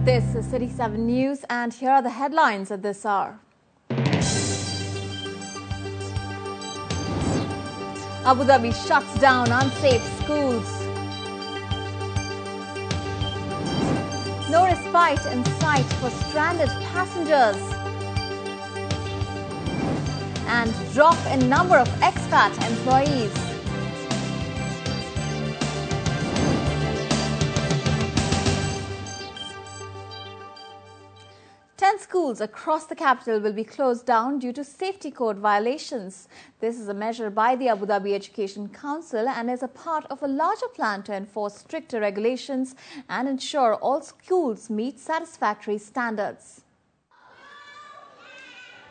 This is City 7 News, and here are the headlines at this hour. Abu Dhabi shuts down unsafe schools. No respite in sight for stranded passengers. And drop in number of expat employees. Schools across the capital will be closed down due to safety code violations. This is a measure by the Abu Dhabi Education Council and is a part of a larger plan to enforce stricter regulations and ensure all schools meet satisfactory standards.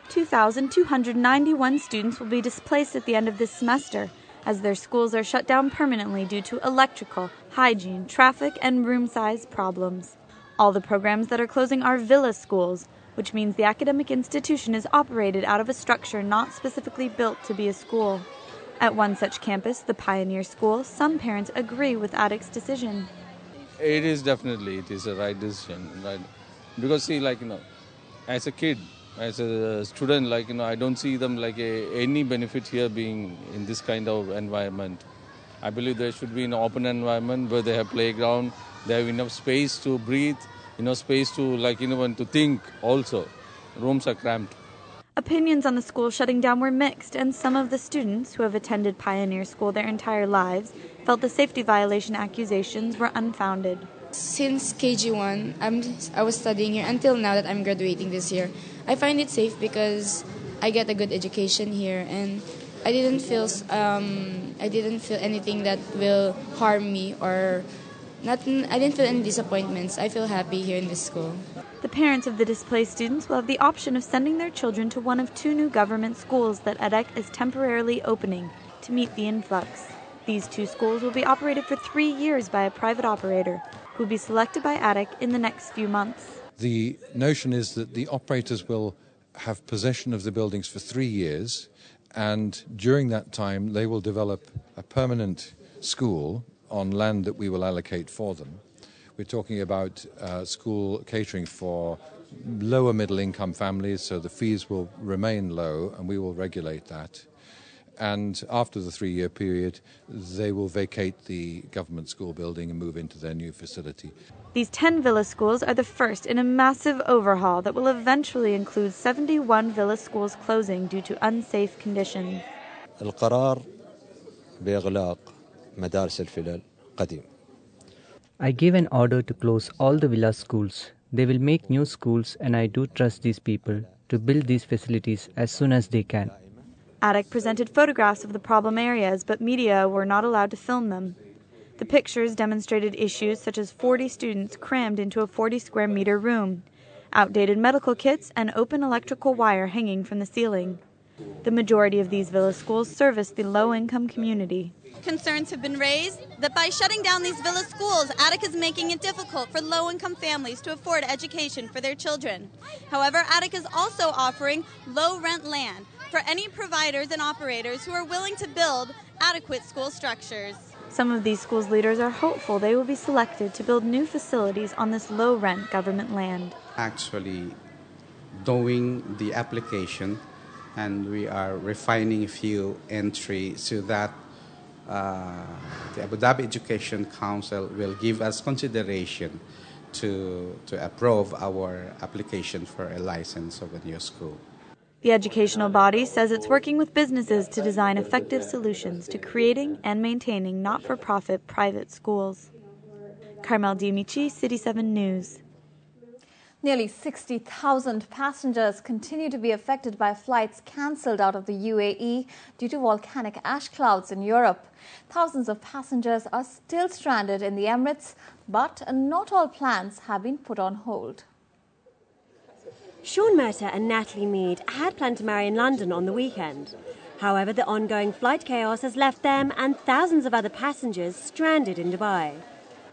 2,291 students will be displaced at the end of this semester, as their schools are shut down permanently due to electrical, hygiene, traffic, and room size problems. All the programs that are closing are villa schools, which means the academic institution is operated out of a structure not specifically built to be a school. At one such campus, the Pioneer School, some parents agree with Atik's decision. It is a right decision, right? Because see, as a kid, as a student, I don't see them any benefit here being in this kind of environment. I believe there should be an open environment where they have playground, they have enough space to breathe, space to to think also. Rooms are cramped. Opinions on the school shutting down were mixed, and some of the students who have attended Pioneer School their entire lives felt the safety violation accusations were unfounded. Since KG1, I was studying here until now that I'm graduating this year. I find it safe because I get a good education here, and I didn't feel anything that will harm me or nothing. I didn't feel any disappointments. I feel happy here in this school. The parents of the displaced students will have the option of sending their children to one of two new government schools that Atik is temporarily opening to meet the influx. These two schools will be operated for 3 years by a private operator who will be selected by Atik in the next few months. The notion is that the operators will have possession of the buildings for 3 years, and during that time they will develop a permanent school on land that we will allocate for them. We're talking about school catering for lower middle income families, so the fees will remain low and we will regulate that. And after the 3-year period, they will vacate the government school building and move into their new facility. These 10 villa schools are the first in a massive overhaul that will eventually include 71 villa schools closing due to unsafe conditions. القرار بإغلاق مدارس الفلل قديم. I gave an order to close all the villa schools. They will make new schools, and I do trust these people to build these facilities as soon as they can. Atik presented photographs of the problem areas, but media were not allowed to film them. The pictures demonstrated issues such as 40 students crammed into a 40-square-meter room, outdated medical kits, and open electrical wire hanging from the ceiling. The majority of these villa schools service the low-income community. Concerns have been raised that by shutting down these villa schools, Atik is making it difficult for low-income families to afford education for their children. However, Atik is also offering low-rent land for any providers and operators who are willing to build adequate school structures. Some of these schools' leaders are hopeful they will be selected to build new facilities on this low-rent government land. Actually doing the application, and we are refining a few entries so that the Abu Dhabi Education Council will give us consideration to approve our application for a license of a new school. The educational body says it's working with businesses to design effective solutions to creating and maintaining not-for-profit private schools. Carmel Dimichi, City 7 News. Nearly 60,000 passengers continue to be affected by flights cancelled out of the UAE due to volcanic ash clouds in Europe. Thousands of passengers are still stranded in the Emirates, but not all plans have been put on hold. Sean Mercer and Natalie Mead had planned to marry in London on the weekend. However, the ongoing flight chaos has left them and thousands of other passengers stranded in Dubai.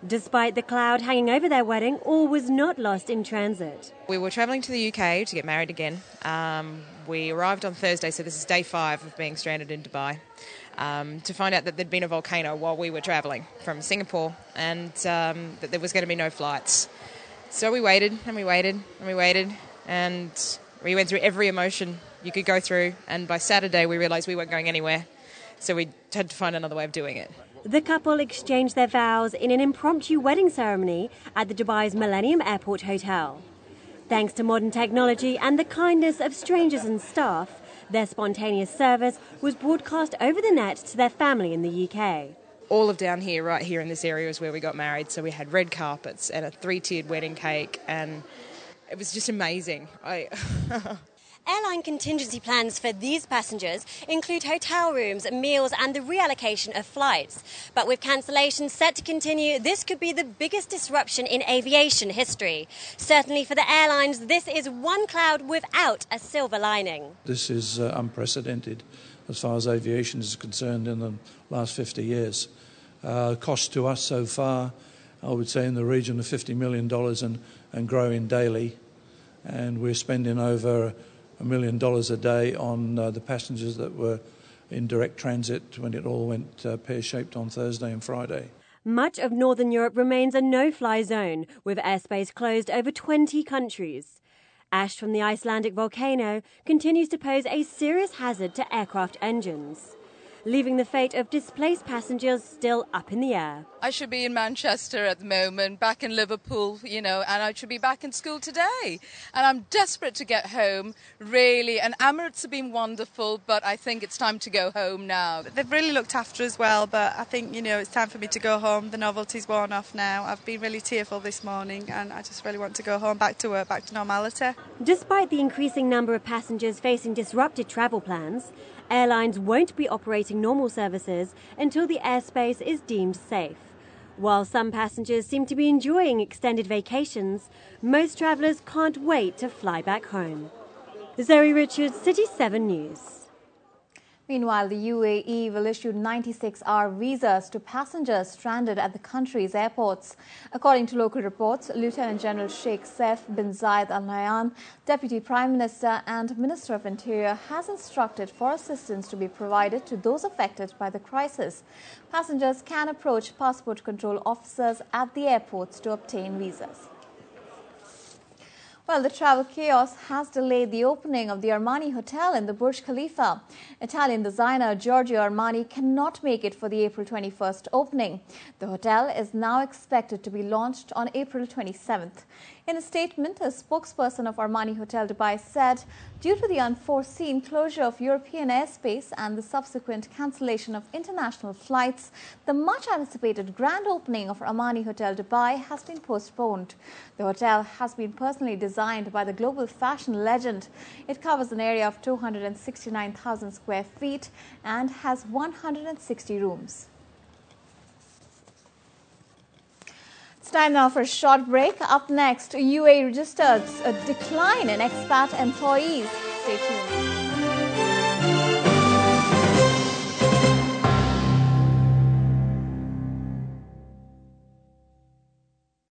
Despite the cloud hanging over their wedding, all was not lost in transit. We were travelling to the UK to get married again. We arrived on Thursday, so this is day 5 of being stranded in Dubai, to find out that there'd been a volcano while we were travelling from Singapore and that there was going to be no flights. So we waited and we waited and we waited, and we went through every emotion you could go through, and by Saturday we realised we weren't going anywhere, so we had to find another way of doing it. The couple exchanged their vows in an impromptu wedding ceremony at the Dubai's Millennium Airport Hotel. Thanks to modern technology and the kindness of strangers and staff, their spontaneous service was broadcast over the net to their family in the UK. All of down here, right here in this area, is where we got married. So we had red carpets and a 3-tiered wedding cake, and it was just amazing. Airline contingency plans for these passengers include hotel rooms, meals and the reallocation of flights. But with cancellations set to continue, this could be the biggest disruption in aviation history. Certainly for the airlines, this is one cloud without a silver lining. This is unprecedented as far as aviation is concerned in the last 50 years. Cost to us so far, I would say in the region of $50 million and growing daily. And we're spending over $1 million a day on the passengers that were in direct transit when it all went pear-shaped on Thursday and Friday. Much of Northern Europe remains a no-fly zone, with airspace closed over 20 countries. Ash from the Icelandic volcano continues to pose a serious hazard to aircraft engines, leaving the fate of displaced passengers still up in the air. I should be in Manchester at the moment, back in Liverpool, and I should be back in school today. And I'm desperate to get home, really. And Emirates have been wonderful, but I think it's time to go home now. They've really looked after us well, but I think, it's time for me to go home. The novelty's worn off now. I've been really tearful this morning, and I just really want to go home, back to work, back to normality. Despite the increasing number of passengers facing disrupted travel plans, airlines won't be operating normal services until the airspace is deemed safe. While some passengers seem to be enjoying extended vacations, most travellers can't wait to fly back home. Zoe Richards, City 7 News. Meanwhile, the UAE will issue 96-hour visas to passengers stranded at the country's airports. According to local reports, Lieutenant General Sheikh Saif bin Zayed Al Nahyan, Deputy Prime Minister and Minister of Interior, has instructed for assistance to be provided to those affected by the crisis. Passengers can approach passport control officers at the airports to obtain visas. Well, the travel chaos has delayed the opening of the Armani Hotel in the Burj Khalifa. Italian designer Giorgio Armani cannot make it for the April 21st opening. The hotel is now expected to be launched on April 27th. In a statement, a spokesperson of Armani Hotel Dubai said, due to the unforeseen closure of European airspace and the subsequent cancellation of international flights, the much-anticipated grand opening of Armani Hotel Dubai has been postponed. The hotel has been personally designed by the global fashion legend. It covers an area of 269,000 square feet and has 160 rooms. It's time now for a short break. Up next, UAE registers a decline in expat employees. Stay tuned.